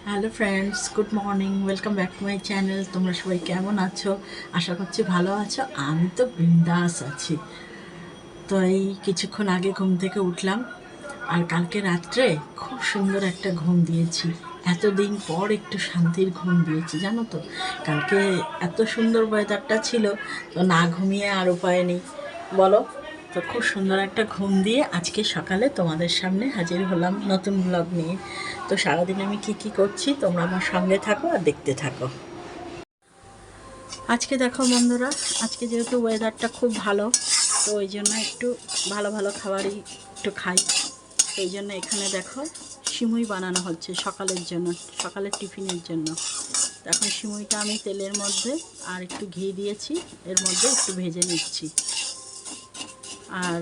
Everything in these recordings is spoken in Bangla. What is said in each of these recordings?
Hello friends, good morning, welcome back to my channel. তোমরা সবাই কেমন আছো? আশা করছি ভালো আছো। আমি তো বিন্দাস আছি। তো এই কিছুক্ষণ আগে ঘুম থেকে উঠলাম, আর কালকে রাত্রে খুব সুন্দর একটা ঘুম দিয়েছি। এতদিন পর একটু শান্তির ঘুম দিয়েছি, জানো তো। কালকে এত সুন্দর ওয়েদারটা ছিল, তো না ঘুমিয়ে আর উপায় নেই, বলো। তো খুব সুন্দর একটা ঘুম দিয়ে আজকে সকালে তোমাদের সামনে হাজির হলাম নতুন ব্লগ নিয়ে। তো সারাদিন আমি কি করছি তোমরা আমার সঙ্গে থাকো আর দেখতে থাকো। আজকে দেখো বন্ধুরা, আজকে যেহেতু ওয়েদারটা খুব ভালো, তো ওই জন্য একটু ভালো ভালো খাবারই একটু খাই। এই জন্য এখানে দেখো সিমুই বানানো হচ্ছে সকালের জন্য, সকালের টিফিনের জন্য। এখন সিমুইটা আমি তেলের মধ্যে আর একটু ঘি দিয়েছি, এর মধ্যে একটু ভেজে নিচ্ছি। আর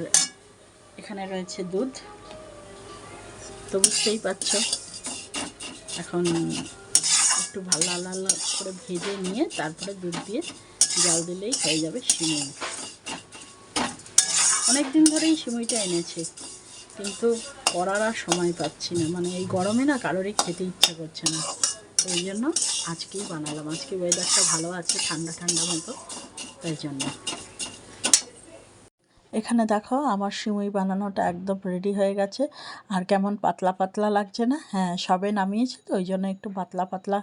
এখানে রয়েছে দুধ, তো বুঝতেই পারছো। এখন একটু ভালো লাল লাল করে ভেজে নিয়ে তারপরে দুধ দিয়ে জল দিলেই হয়ে যাবে সিমুই। অনেক দিন ধরেই সিমুইটা এনেছে, কিন্তু করার আর সময় পাচ্ছি না। মানে এই গরমে না কারোরই খেতে ইচ্ছা করছে না, ওই জন্য আজকেই বানালাম। আজকে ওয়েদারটা ভালো আছে, ঠান্ডা ঠান্ডা মতো, তাই জন্য। এখানে দেখো আমার সিমুই বানানোটা একদম রেডি হয়ে গেছে। আর কেমন পাতলা পাতলা লাগছে না? হ্যাঁ, সবে নামিয়েছি তো ওই জন্য একটু পাতলা পাতলা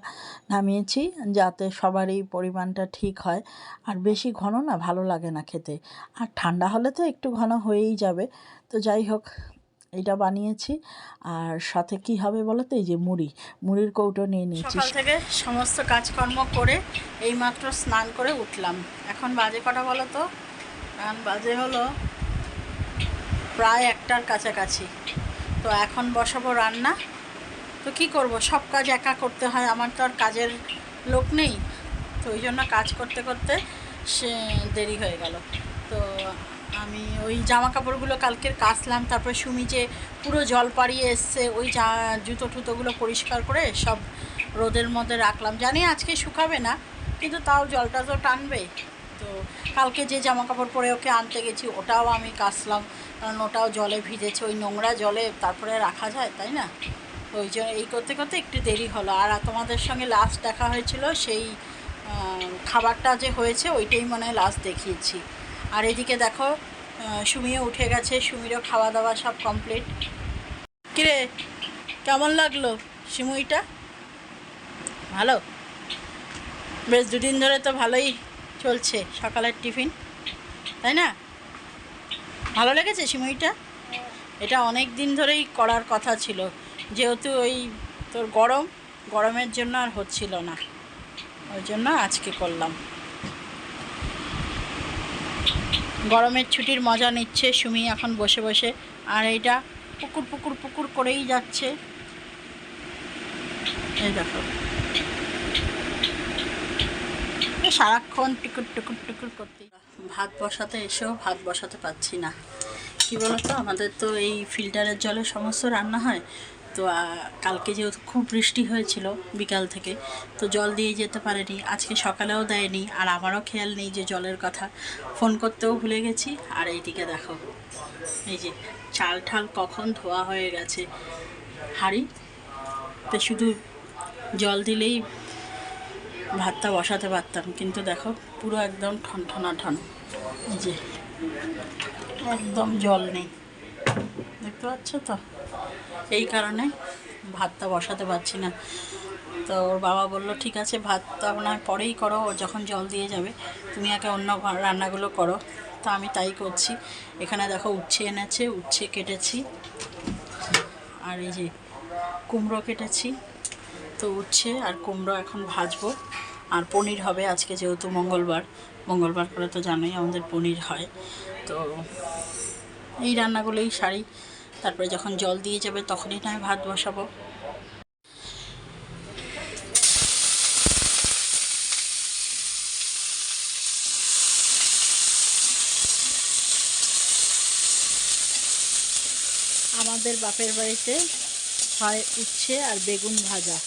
নামিয়েছি, যাতে সবারই পরিমাণটা ঠিক হয়। আর বেশি ঘন না ভালো লাগে না খেতে, আর ঠান্ডা হলে তো একটু ঘন হয়েই যাবে। তো যাই হোক, এইটা বানিয়েছি। আর সাথে কি হবে বলো তো, এই যে মুড়ির কৌটো নিয়ে নিয়েছি। সকাল থেকে সমস্ত কাজকর্ম করে এইমাত্র স্নান করে উঠলাম। এখন বাজে কটা বলো তো? এখন বাজে হলো প্রায় 1টার কাছাকাছি। তো এখন বসাবো রান্না। তো কি করব, সব কাজ একা করতে হয়, আমার তো আর কাজের লোক নেই। তো ওই জন্য কাজ করতে করতে সে দেরি হয়ে গেল। তো আমি ওই জামা কাপড়গুলো কালকের কাচলাম, তারপরে সুমি যে পুরো জল পাড়িয়ে এসছে, ওই জুতো টুতোগুলো পরিষ্কার করে সব রোদের মধ্যে রাখলাম। জানি আজকে শুকাবে না, কিন্তু তাও জলটা তো টানবে। তো কালকে যে জামা কাপড় পরে ওকে আনতে গেছি ওটাও আমি কাচলাম, কারণ ওটাও জলে ভিজেছে। ওই নোংরা জলে তারপরে রাখা যায়, তাই না? ওই জন্য এই করতে করতে একটু দেরি হলো। আর তোমাদের সঙ্গে লাস্ট দেখা হয়েছিল সেই খাবারটা যে হয়েছে ওইটাই মনে হয় লাস্ট দেখিয়েছি। আর এদিকে দেখো সুমিও উঠে গেছে, সুমিরও খাওয়া দাওয়া সব কমপ্লিট। কিরে, কেমন লাগলো সিমুইটা? ভালো? বেশ দুদিন ধরে তো ভালোই চলছে সকালের টিফিন, তাই না? ভালো লেগেছে সিমুইটা? এটা অনেক দিন ধরেই করার কথা ছিল, যেহেতু ওই তোর গরমের জন্য আর হচ্ছিল না, ওই জন্য আজকে করলাম। গরমের ছুটির মজা নিচ্ছে সুমি এখন বসে বসে। আর এইটা পুকুর পুকুর পুকুর করেই যাচ্ছে, এই দেখো সারাক্ষণ টুকুর টুকুর টুকুর করতে। ভাত বসাতে এসেও ভাত বসাতে পারছি না। কি বলতো, আমাদের তো এই ফিল্টারের জলে সমস্ত রান্না হয়। তো কালকে যেহেতু খুব বৃষ্টি হয়েছিল বিকাল থেকে, তো জল দিয়ে যেতে পারেনি, আজকে সকালেও দেয়নি। আর আমারও খেয়াল নেই যে জলের কথা, ফোন করতেও ভুলে গেছি। আর এইদিকে দেখো, এই যে চাল ঠাল কখন ধোয়া হয়ে গেছে হাঁড়িতে, শুধু জল দিলেই ভাতটা বসাতে পারতাম। কিন্তু দেখো পুরো একদম ঠনঠনা ঠন, এই যে একদম জল নেই, দেখতে পাচ্ছ তো। এই কারণে ভাতটা বসাতে পারছি না। তো ওর বাবা বললো ঠিক আছে ভাতটা আপনার পরেই করো, ও যখন জল দিয়ে যাবে তুমি আগে অন্য রান্নাগুলো করো। তো আমি তাই করছি। এখানে দেখো উচ্ছে এনেছে, উচ্ছে কেটেছি। আর এই যে কুমড়ো কেটেছি। তো উচ্ছে আর কুমড়ো এখন ভাজবো। আর পনির হবে আজকে, যেহেতু মঙ্গলবার করে তো জানোই আমাদের পনির হয়। তো এই রান্নাগুলোই সারি, তারপরে যখন জল দিয়ে যাবে তখনই না ভাত বসাবো। আমাদের বাপের বাড়িতে হয় উচ্ছে আর বেগুন ভাজা,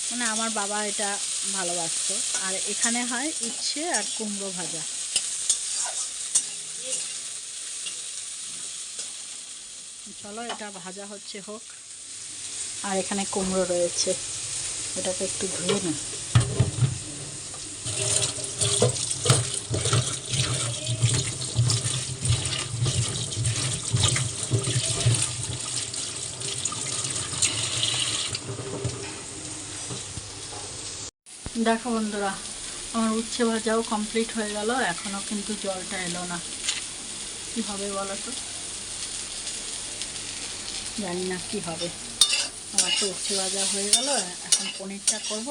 মানে আমার বাবা এটা ভালোবাসতো। আর এখানে হয় উচ্ছে আর কুমড়ো ভাজা। চলো এটা ভাজা হচ্ছে হোক। আর এখানে কুমড়ো রয়েছে, এটাকে একটু ধুয়ে নিই। দেখো বন্ধুরা, আমার উচ্ছে ভাজাও কমপ্লিট হয়ে গেল, এখনও কিন্তু জলটা এলো না। কী হবে বলো তো, জানি না কি হবে। আমার তো উচ্ছে ভাজা হয়ে গেল, এখন পনিরটা করব।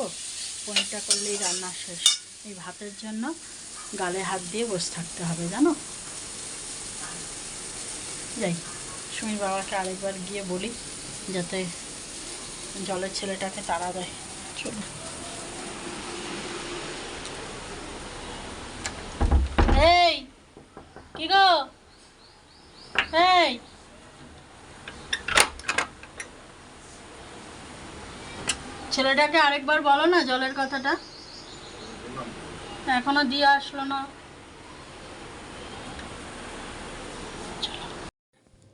পনিরটা করলেই রান্না শেষ। এই ভাতের জন্য গালে হাত দিয়ে বসে থাকতে হবে জানো। যাই, সুমির বাবাকে আরেকবার গিয়ে বলি যাতে জলের ছেলেটাকে তাড়া দেয়। চলো। এই কি গো, এই ছেলেটাকে আরেকবার বলো না জলের কথাটা, এখনো দিয়ে আসলো না।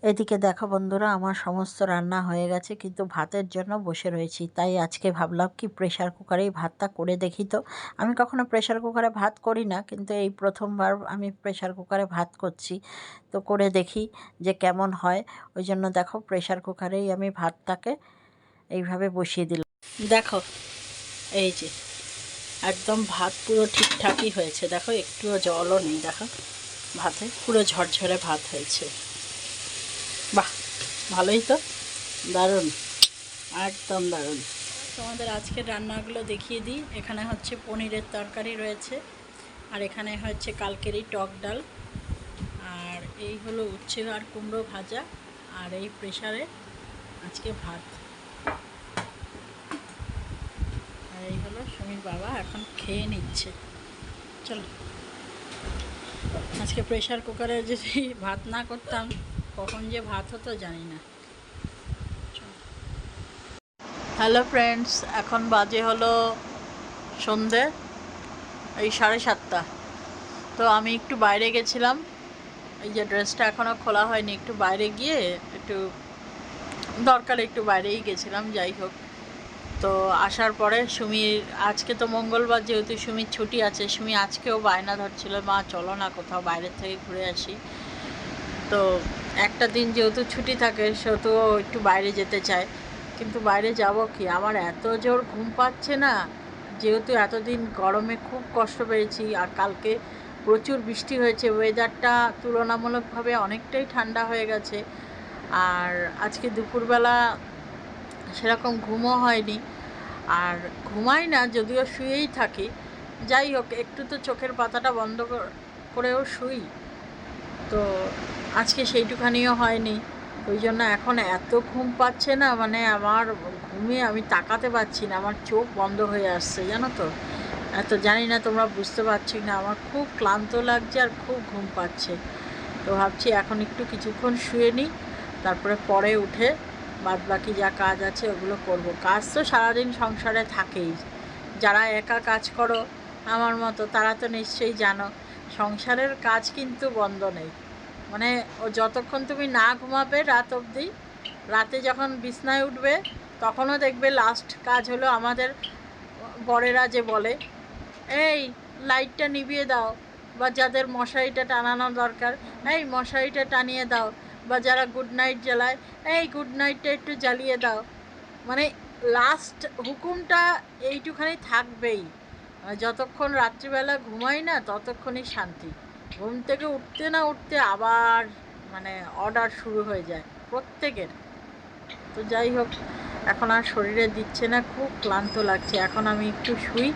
এদিকে দেখো বন্ধুরা, আমার সমস্ত রান্না হয়ে গেছে, কিন্তু ভাতের জন্য বসে রয়েছি। তাই আজকে ভাবলাম কি প্রেশার কুকারেই ভাতটা করে দেখি। তো আমি কখনো প্রেশার কুকারে ভাত করি না, কিন্তু এই প্রথমবার আমি প্রেশার কুকারে ভাত করছি। তো করে দেখি যে কেমন হয়। ওই জন্য দেখো প্রেশার কুকারেই আমি ভাতটাকে এইভাবে বসিয়ে দিলাম। দেখো এই যে একদম ভাত পুরো ঠিকঠাকই হয়েছে। দেখো একটুও জলও নেই, দেখো ভাতে পুরো ঝরঝরে ভাত হয়েছে। বাহ, ভালোই তো, দারুণ, একদম দারুণ। তোমাদের আজকের রান্নাগুলো দেখিয়ে দিই। এখানে হচ্ছে পনিরের তরকারি রয়েছে, আর এখানে হচ্ছে কালকেরই টক ডাল, আর এই হলো উচ্ছে আর কুমড়ো ভাজা, আর এই প্রেশারে আজকে ভাত। আর এই হলো সুমির বাবা এখন খেয়ে নিচ্ছে। চলো, আজকে প্রেশার কুকারে যদি ভাত না করতাম কখন যে ভাত হতো জানি না। হ্যালো ফ্রেন্ডস, এখন বাজে হলো সন্ধে এই 7:30। তো আমি একটু বাইরে গেছিলাম, এই যে ড্রেসটা এখনও খোলা হয়নি, একটু বাইরে গিয়ে একটু দরকার, একটু বাইরেই গেছিলাম। যাই হোক, তো আসার পরে সুমির আজকে তো মঙ্গলবার, যেহেতু সুমির ছুটি আছে, সুমি আজকেও বায়না ধরছিল মা চলো না কোথাও বাইরের থেকে ঘুরে আসি। তো একটা দিন যেহেতু ছুটি থাকে সেহেতু একটু বাইরে যেতে চায়, কিন্তু বাইরে যাব কি, আমার এত জোর ঘুম পাচ্ছে না। যেহেতু এতদিন গরমে খুব কষ্ট পেয়েছি, আর কালকে প্রচুর বৃষ্টি হয়েছে, ওয়েদারটা তুলনামূলকভাবে অনেকটাই ঠান্ডা হয়ে গেছে। আর আজকে দুপুরবেলা সেরকম ঘুমও হয়নি, আর ঘুমাই না যদিও শুয়েই থাকি। যাই হোক, একটু তো চোখের পাতাটা বন্ধ করেও শুই, তো আজকে সেইটুখানিও হয়নি। ওই জন্য এখন এত ঘুম পাচ্ছে না, মানে আমার ঘুমে আমি তাকাতে পারছি না, আমার চোখ বন্ধ হয়ে আসছে জানো তো। এত জানি না তোমরা বুঝতে পারছি না, আমার খুব ক্লান্ত লাগছে আর খুব ঘুম পাচ্ছে। তো ভাবছি এখন একটু কিছুক্ষণ শুয়ে নিই, তারপরে পরে উঠে বাদবাকি যা কাজ আছে ওগুলো করব। কাজ তো সারাদিন সংসারে থাকেই। যারা একা কাজ করো আমার মতো তারা তো নিশ্চয়ই জানো, সংসারের কাজ কিন্তু বন্ধ নেই। মানে ও যতক্ষণ তুমি না ঘুমাবে রাত অবধি, রাতে যখন বিছনায় উঠবে তখনও দেখবে লাস্ট কাজ হলো আমাদের বরেরা যে বলে এই লাইটটা নিভিয়ে দাও, বা যাদের মশারিটা টানানো দরকার এই মশারিটা টানিয়ে দাও, বা যারা গুড নাইট জ্বালায় এই গুড নাইটটা একটু জ্বালিয়ে দাও। মানে লাস্ট হুকুমটা এইটুখানি থাকবেই। যতক্ষণ রাত্রিবেলা ঘুমাই না ততক্ষণই শান্তি। ঘুম থেকে উঠতে না উঠতে আবার মানে অর্ডার শুরু হয়ে যায় প্রত্যেকের। তো যাই হোক, এখন আর শরীরে দিচ্ছে না, খুব ক্লান্ত লাগছে। এখন আমি একটু শুই,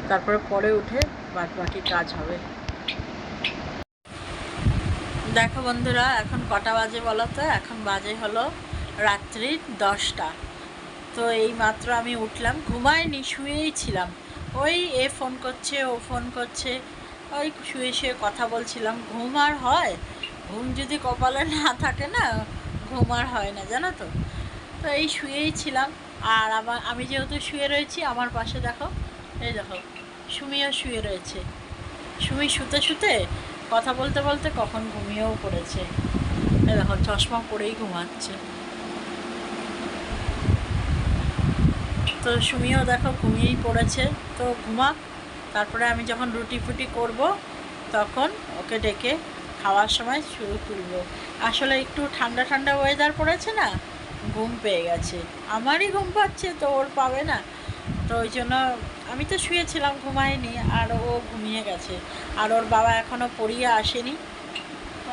তারপরে পরে উঠে বাকি কাজ হবে। দেখো বন্ধুরা, এখন কটা বাজে বলো তো? এখন বাজে হলো রাত্রির 10টা। তো এই মাত্র আমি উঠলাম, ঘুমাইনি, শুয়েই ছিলাম। ওই এ ফোন করছে, ও ফোন করছে, ওই শুয়ে শুয়ে কথা বলছিলাম। ঘুম আর হয়? ঘুম যদি কপালে না থাকে না, ঘুম আর হয় না জানো তো। তো এই শুয়েই ছিলাম, আর আমি যেহেতু শুয়ে রয়েছি, আমার পাশে দেখো, এই দেখো সুমিও শুয়ে রয়েছে। সুমি শুতে শুতে কথা বলতে বলতে কখন ঘুমিয়েও পড়েছে। এই দেখো চশমা পরেই ঘুমাচ্ছে। তো সুমিও দেখো ঘুমিয়েই পড়েছে, তো ঘুমাক, তারপরে আমি যখন রুটি ফুটি করব তখন ওকে ডেকে খাওয়ার সময় শুরু তুলব। আসলে একটু ঠান্ডা ঠান্ডা ওয়েদার পড়েছে না, ঘুম পেয়ে গেছে, আমারই ঘুম পাচ্ছে তো ওর পাবে না, তো ওই জন্য আমি তো শুয়েছিলাম ঘুমাইনি, আর ও ঘুমিয়ে গেছে। আর ওর বাবা এখনও পড়িয়ে আসেনি,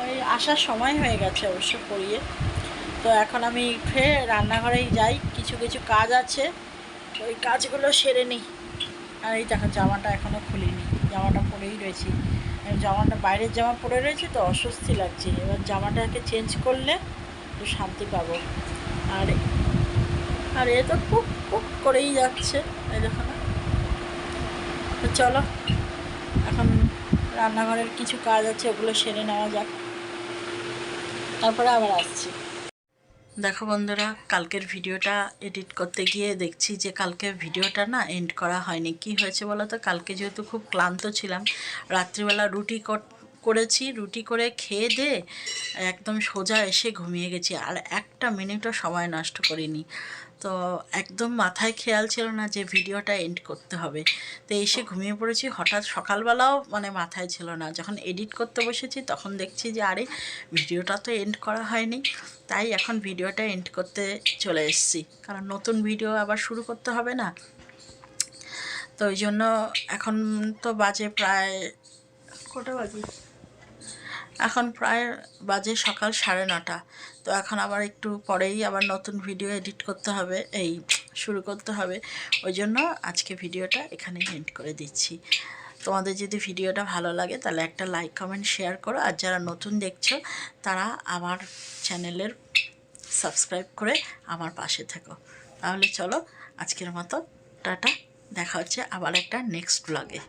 ওই আসার সময় হয়ে গেছে অবশ্য পড়িয়ে। তো এখন আমি ফের রান্নাঘরেই যাই, কিছু কিছু কাজ আছে, ওই কাজগুলো সেরে নিই। আর এই দেখো জামাটা এখনও খুলিনি, জামাটা পরেই রয়েছি, জামাটা বাইরের জামা পরে রয়েছে তো অস্বস্তি লাগছে, এবার জামাটাকে চেঞ্জ করলে একটু শান্তি পাবো। আর আর এ তো খুব খুব করেই যাচ্ছে, এই দেখো না। তো চলো এখন রান্নাঘরের কিছু কাজ আছে, ওগুলো সেরে নেওয়া যাক, তারপরে আবার আসছি। দেখো বন্ধুরা, কালকের ভিডিওটা এডিট করতে গিয়ে দেখছি যে কালকে ভিডিওটা না এন্ড করা হয়নি। কি হয়েছে বলো তো, কালকে যেহেতু খুব ক্লান্ত ছিলাম, রাত্রিবেলা করেছি, রুটি করে খেয়ে দিয়ে একদম সোজা এসে ঘুমিয়ে গেছি, আর একটা মিনিটও সময় নষ্ট করিনি। তো একদম মাথায় খেয়াল ছিল না যে ভিডিওটা এন্ড করতে হবে, তো এসে ঘুমিয়ে পড়েছি। হঠাৎ সকালবেলাও মানে মাথায় ছিল না, যখন এডিট করতে বসেছি তখন দেখছি যে আরে ভিডিওটা তো এন্ড করা হয়নি। তাই এখন ভিডিওটা এন্ড করতে চলে এসেছি, কারণ নতুন ভিডিও আবার শুরু করতে হবে না। তো ওই জন্য এখন তো বাজে প্রায় কটা বাজে, এখন প্রায় বাজে সকাল 9:30। তো এখন আবার একটু পরেই আবার নতুন ভিডিও এডিট করতে হবে, এই শুরু করতে হবে। ওই জন্য আজকে ভিডিওটা এখানেই এন্ড করে দিচ্ছি। তোমাদের যদি ভিডিওটা ভালো লাগে তাহলে একটা লাইক কমেন্ট শেয়ার করো, আর যারা নতুন দেখছো তারা আমার চ্যানেলের সাবস্ক্রাইব করে আমার পাশে থেকো। তাহলে চলো আজকের মতো টাটা, দেখা হচ্ছে আবার একটা নেক্সট ব্লগে।